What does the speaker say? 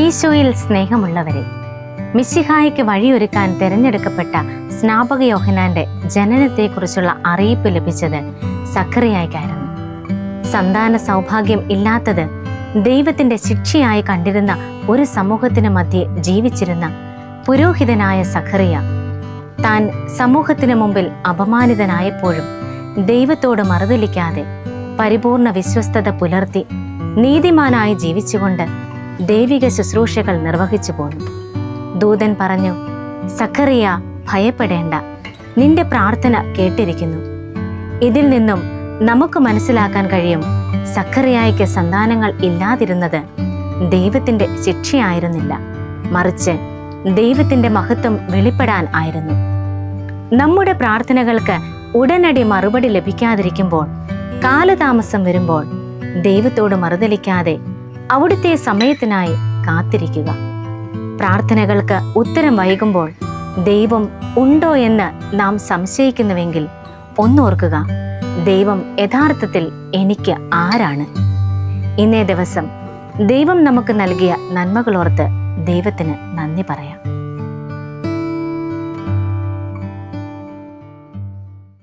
ഈശോയിൽ സ്നേഹമുള്ളവരെ, മിശിഹായ്ക്ക് വഴിയൊരുക്കാൻ തിരഞ്ഞെടുക്കപ്പെട്ട സ്നാപക യോഹന്നാന്റെ ജനനത്തെക്കുറിച്ചുള്ള അറിയിപ്പ് ലഭിച്ചത് സഖറിയായ്ക്കായിരുന്നു. സന്താന സൗഭാഗ്യം ഇല്ലാത്തത് ദൈവത്തിന്റെ ശിക്ഷയായി കണ്ടിരുന്ന ഒരു സമൂഹത്തിന് മധ്യേ ജീവിച്ചിരുന്ന പുരോഹിതനായ സഖറിയ താൻ സമൂഹത്തിന് മുമ്പിൽ അപമാനിതനായപ്പോഴും ദൈവത്തോട് മറുതലിക്കാതെ പരിപൂർണ വിശ്വസ്തത പുലർത്തി നീതിമാനായി ജീവിച്ചുകൊണ്ട് ദൈവിക ശുശ്രൂഷകൾ നിർവഹിച്ചു പോന്നു. ദൂതൻ പറഞ്ഞു, സഖറിയ, ഭയപ്പെടേണ്ട, നിന്റെ പ്രാർത്ഥന കേട്ടിരിക്കുന്നു. ഇതിൽ നിന്നും നമുക്ക് മനസ്സിലാക്കാൻ കഴിയും, സഖറിയായ്ക്ക് സന്താനങ്ങൾ ഇല്ലാതിരുന്നത് ദൈവത്തിന്റെ ശിക്ഷയായിരുന്നില്ല, മറിച്ച് ദൈവത്തിന്റെ മഹത്വം വെളിപ്പെടാൻ ആയിരുന്നു. നമ്മുടെ പ്രാർത്ഥനകൾക്ക് ഉടനടി മറുപടി ലഭിക്കാതിരിക്കുമ്പോൾ, കാലതാമസം വരുമ്പോൾ ദൈവത്തോട് മറുതലിക്കാതെ അവിടുത്തെ സമയത്തിനായി കാത്തിരിക്കുക. പ്രാർത്ഥനകൾക്ക് ഉത്തരം വൈകുമ്പോൾ ദൈവം ഉണ്ടോ എന്ന് നാം സംശയിക്കുന്നുവെങ്കിൽ ഒന്നോർക്കുക, ദൈവം യഥാർത്ഥത്തിൽ എനിക്ക് ആരാണ്? ഇന്നേ ദിവസം ദൈവം നമുക്ക് നൽകിയ നന്മകളോർത്ത് ദൈവത്തിന് നന്ദി പറയാം.